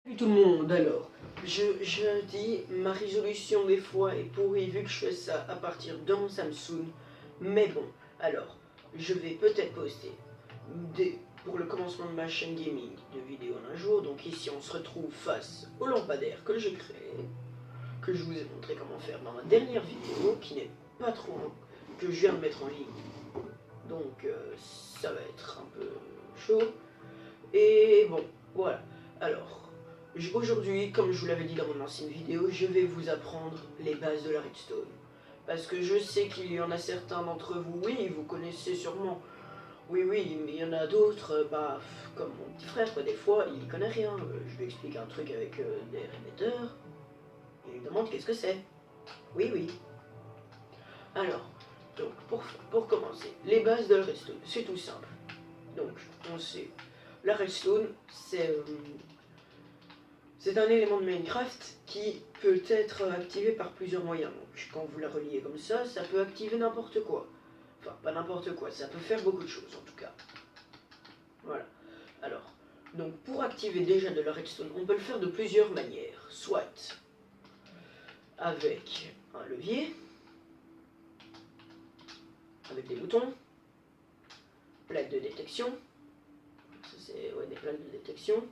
Salut tout le monde, alors, je dis, ma résolution des fois est pourrie vu que je fais ça à partir de mon Samsung, mais bon, alors, je vais peut-être poster pour le commencement de ma chaîne gaming de vidéos un jour, donc ici on se retrouve face au lampadaire que j'ai créé, que je vous ai montré comment faire dans ma dernière vidéo, qui n'est pas trop long, que je viens de mettre en ligne, donc ça va être un peu chaud, et bon, voilà, alors... Aujourd'hui, comme je vous l'avais dit dans mon ancienne vidéo, je vais vous apprendre les bases de la redstone. Parce que je sais qu'il y en a certains d'entre vous, oui, vous connaissez sûrement. Oui, oui, mais il y en a d'autres, comme mon petit frère, des fois, il connaît rien. Je lui explique un truc avec des répéteurs, et il me demande qu'est-ce que c'est. Oui, oui. Alors, donc, pour commencer, les bases de la redstone, c'est tout simple. Donc, on sait, la redstone, c'est un élément de Minecraft qui peut être activé par plusieurs moyens. Donc quand vous la reliez comme ça peut activer n'importe quoi. Enfin, pas n'importe quoi, ça peut faire beaucoup de choses en tout cas. Voilà. Alors, donc pour activer déjà de la redstone, on peut le faire de plusieurs manières. Soit avec un levier, avec des boutons, plaque de détection. Ça c'est des plaques de détection.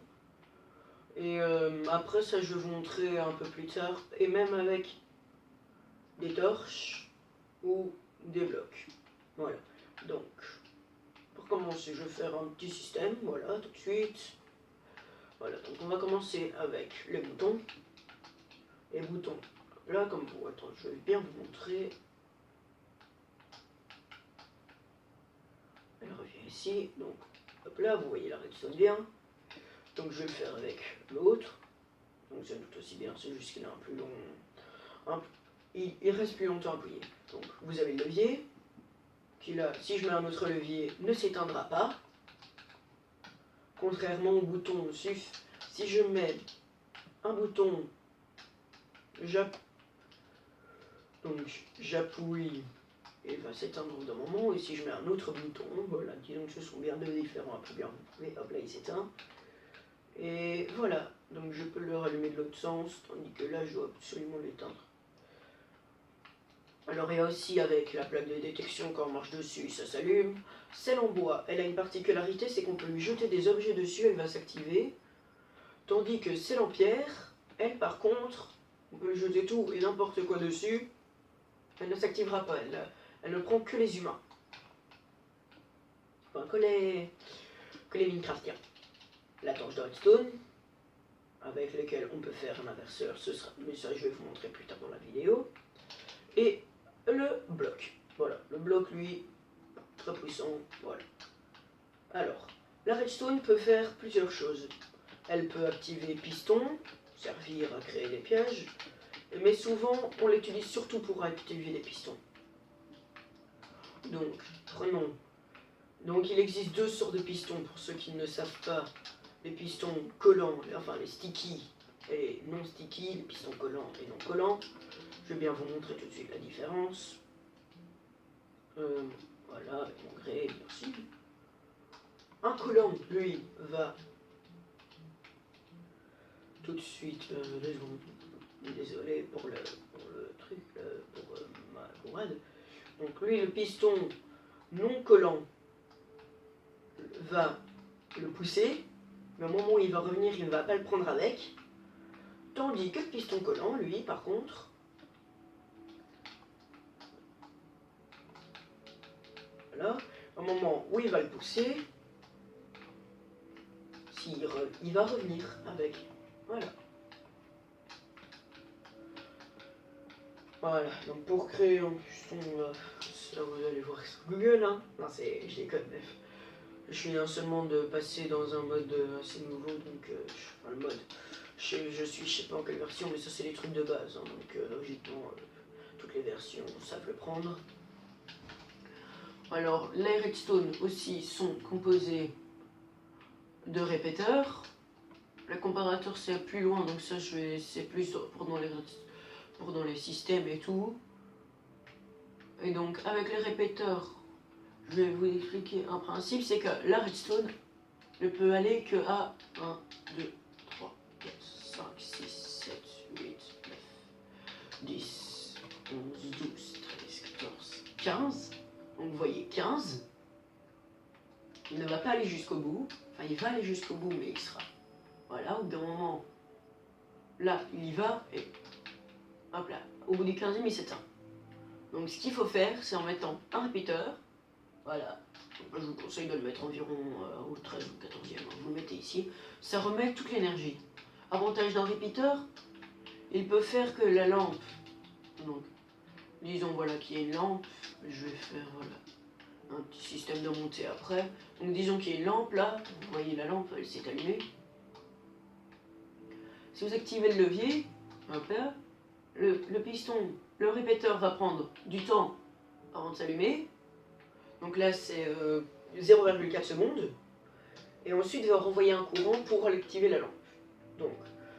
Et après ça je vais vous montrer un peu plus tard, et même avec des torches ou des blocs. Voilà, donc pour commencer je vais faire un petit système, voilà, tout de suite. Voilà, donc on va commencer avec les boutons. Les boutons, là comme vous, attends, je vais bien vous montrer. Elle revient ici, donc hop là, vous voyez la redstone bien. Donc je vais le faire avec l'autre. Donc c'est tout aussi bien, c'est juste qu'il est un plus long. Il reste plus longtemps appuyé. Donc vous avez le levier, qui là, si je mets un autre levier, ne s'éteindra pas. Contrairement au bouton SUF, si je mets un bouton, j'appuie et il va s'éteindre au bout d'un moment. Et si je mets un autre bouton, voilà, disons que ce sont bien deux différents à plus bien, vous pouvez, hop là il s'éteint. Et voilà, donc je peux le rallumer de l'autre sens, tandis que là je dois absolument l'éteindre. Alors il y a aussi avec la plaque de détection, quand on marche dessus, ça s'allume. Celle en bois, elle a une particularité, c'est qu'on peut lui jeter des objets dessus, elle va s'activer. Tandis que celle en pierre, elle par contre, on peut lui jeter tout et n'importe quoi dessus, elle ne s'activera pas, elle ne prend que les humains. Enfin, que les Minecraftiens. La torche de redstone, avec laquelle on peut faire un inverseur, mais ça je vais vous montrer plus tard dans la vidéo. Et le bloc. Voilà, le bloc lui, très puissant, voilà. Alors, la redstone peut faire plusieurs choses. Elle peut activer piston, servir à créer des pièges, mais souvent on l'utilise surtout pour activer les pistons. Donc, prenons. Donc il existe deux sortes de pistons pour ceux qui ne savent pas. Les pistons collants, enfin les sticky et non sticky, les pistons collants et non collants. Je vais bien vous montrer tout de suite la différence. Voilà, avec mon grès, merci. Un collant, lui, va tout de suite, désolé pour le truc, pour ma bourrade. Donc lui, le piston non collant va le pousser, mais au moment où il va revenir, il ne va pas le prendre avec. Tandis que le piston collant, lui, par contre, voilà, au moment où il va le pousser, il va revenir avec. Voilà. Voilà, donc pour créer un piston, ça vous allez voir sur Google, hein. Non, je déconne, bref. Je viens seulement de passer dans un mode assez nouveau, donc enfin, le mode, je sais pas en quelle version, mais ça c'est les trucs de base, hein, donc logiquement toutes les versions savent le prendre. Alors les redstone aussi sont composés de répéteurs. Le comparateur c'est plus loin, donc ça c'est plus pour dans les systèmes et tout. Et donc avec les répéteurs, je vais vous expliquer un principe, c'est que la redstone ne peut aller que à 1, 2, 3, 4, 15. Donc vous voyez 15. Il ne va pas aller jusqu'au bout. Enfin, il va aller jusqu'au bout, mais il sera... Voilà, au bout d'un moment... Là, il y va, et... Hop là. Au bout du 15e, il s'éteint. Donc ce qu'il faut faire, c'est en mettant un répéteur. Voilà. Donc, je vous conseille de le mettre environ au 13 ou 14e. Vous le mettez ici. Ça remet toute l'énergie. Avantage d'un répéteur, il peut faire que la lampe... Donc, disons voilà qu'il y a une lampe. Je vais faire voilà un petit système de montée après. Donc disons qu'il y a une lampe là. Vous voyez la lampe, elle s'est allumée. Si vous activez le levier, hop là, le piston, le répéteur va prendre du temps avant de s'allumer. Donc là c'est 0,4 secondes. Et ensuite il va renvoyer un courant pour activer la lampe. Donc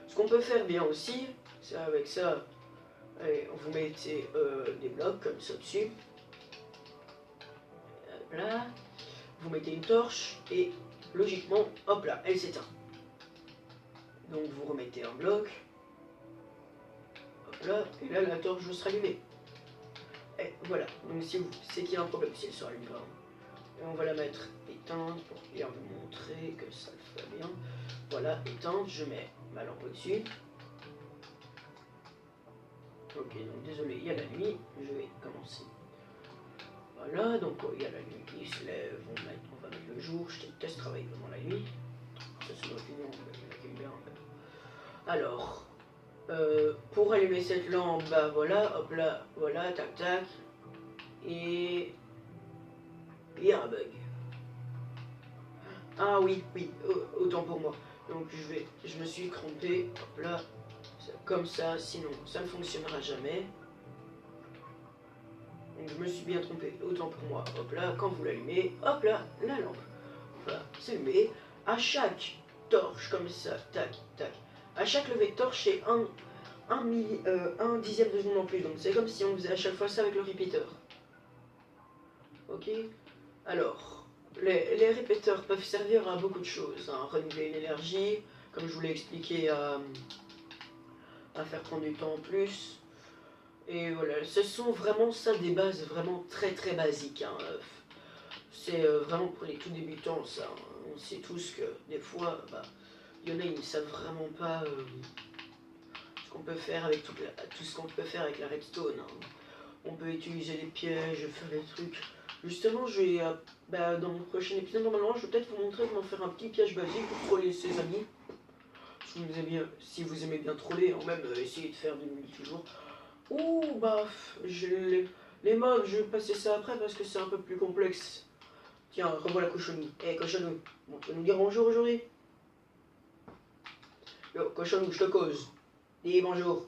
ce qu'on peut faire bien aussi, c'est avec ça, allez, vous mettez des blocs comme ça dessus. Hop là, vous mettez une torche et logiquement, hop là, elle s'éteint. Donc vous remettez un bloc. Hop là, et là la torche sera allumée. Et voilà, donc si vous, c'est qu'il y a un problème si elle sera allumée. Et on va la mettre éteinte pour bien vous montrer que ça le fait bien. Voilà, éteinte, je mets ma lampe au-dessus. Ok, donc désolé, il y a la nuit, je vais commencer. Voilà, donc il y a la nuit qui se lève, on va mettre le jour, je déteste travailler pendant la nuit. Ça c'est mon opinion, mais il y en a qui aiment bien en fait. Alors, pour allumer cette lampe, bah voilà, hop là, voilà, tac tac, et il y a un bug. Ah oui, oui, autant pour moi. Donc je me suis trompé, hop là, comme ça, sinon ça ne fonctionnera jamais. Donc je me suis bien trompé, autant pour moi. Hop là, quand vous l'allumez, hop là, la lampe. Voilà, c'est allumé. À chaque torche, comme ça, tac, tac. À chaque levée de torche, c'est un dixième de seconde en plus. Donc c'est comme si on faisait à chaque fois ça avec le répéteur. Ok. Alors, les répéteurs peuvent servir à beaucoup de choses. Hein. Renouveler l'énergie, comme je vous l'ai expliqué, à faire prendre du temps en plus. Et voilà, ce sont vraiment ça des bases vraiment très très basiques. Hein. C'est vraiment pour les tout débutants ça. Hein. On sait tous que des fois, bah, il y en a ils ne savent vraiment pas ce qu'on peut faire avec tout ce qu'on peut faire avec la redstone. Hein. On peut utiliser les pièges, faire des trucs. Justement, je vais dans mon prochain épisode normalement, je vais peut-être vous montrer comment faire un petit piège basique pour troller ses amis. Si vous aimez bien troller, ou même essayer de faire du multijoueur. Ouh, bah, les mobs, je vais passer ça après parce que c'est un peu plus complexe. Tiens, revoilà Cochonou. Eh, Cochonou, bon, tu peux nous dire bonjour aujourd'hui? Yo, Cochonou, je te cause. Dis bonjour.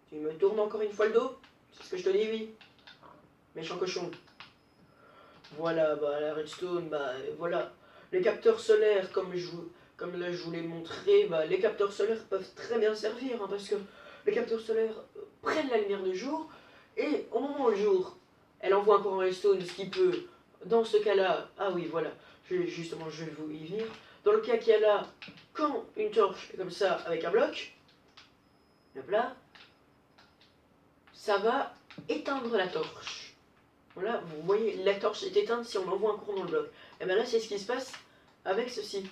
Tu me tournes encore une fois le dos? C'est ce que je te dis, oui. Méchant cochon. Voilà, bah, la redstone, bah, voilà. Les capteurs solaires, comme là je vous l'ai montré, bah, les capteurs solaires peuvent très bien servir, hein, parce que les capteurs solaires prennent la lumière du jour, et au moment où le jour, elle envoie un courant redstone, ce qui peut, dans ce cas-là, ah oui, voilà, justement, je vais vous y venir. Dans le cas qu'il y a là, quand une torche est comme ça, avec un bloc, hop là, ça va éteindre la torche. Voilà, vous voyez, la torche est éteinte si on envoie un courant dans le bloc. Et bien là, c'est ce qui se passe avec ceci.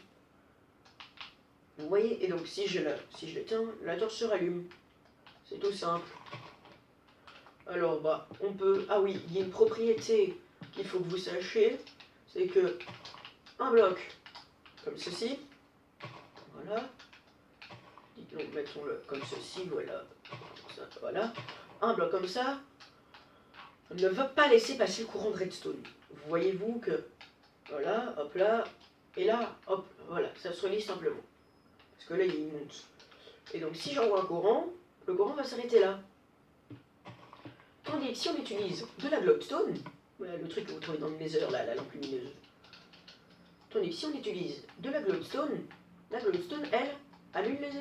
Vous voyez, et donc si je l'éteins, la torche se rallume. C'est tout simple. Alors, bah, on peut... Ah oui, il y a une propriété qu'il faut que vous sachiez, c'est que un bloc, comme ceci, voilà, donc mettons-le comme ceci, voilà, ça, voilà, un bloc comme ça, ne va pas laisser passer le courant de redstone. Voyez-vous que, voilà, hop là, et là, hop, voilà, ça se relie simplement. Parce que là, il monte. Et donc, si j'envoie un courant, le courant va s'arrêter là. Tandis que si on utilise de la glowstone, voilà, le truc que vous trouvez dans le nether, là, la lampe lumineuse. Tandis que si on utilise de la glowstone, elle, annule les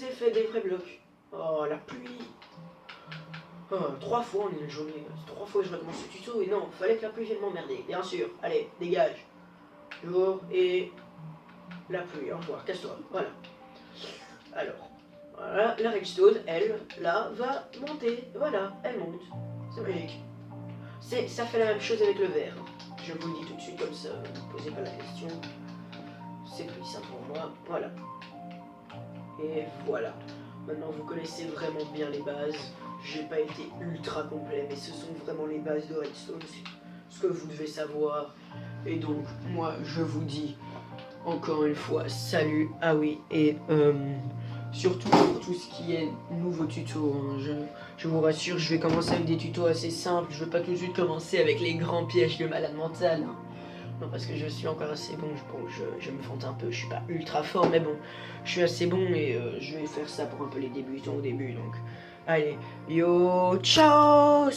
effets des vrais blocs. Oh, la pluie. Oh, 3 fois en une journée. 3 fois que je recommence ce tuto et non, fallait que la pluie vienne m'emmerder. Bien sûr, allez, dégage. Jour et la pluie, au revoir, casse-toi. Voilà. Alors, Voilà, la redstone, elle, là, va monter. Voilà, elle monte. C'est magique. Ça fait la même chose avec le verre. Je vous le dis tout de suite comme ça, ne me posez pas la question. C'est plus simple pour moi. Voilà. Et voilà. Maintenant, vous connaissez vraiment bien les bases. J'ai pas été ultra complet, mais ce sont vraiment les bases de Redstone. C'est ce que vous devez savoir. Et donc, moi, je vous dis encore une fois, salut. Ah oui, et surtout pour tout ce qui est nouveau tuto, hein, je vous rassure, je vais commencer avec des tutos assez simples. Je veux pas tout de suite commencer avec les grands pièges de malade mental. Hein. Non, parce que je suis encore assez bon, je me fente un peu, je suis pas ultra fort, mais bon, je suis assez bon et je vais faire ça pour un peu les débutants au début, donc allez, yo, ciao.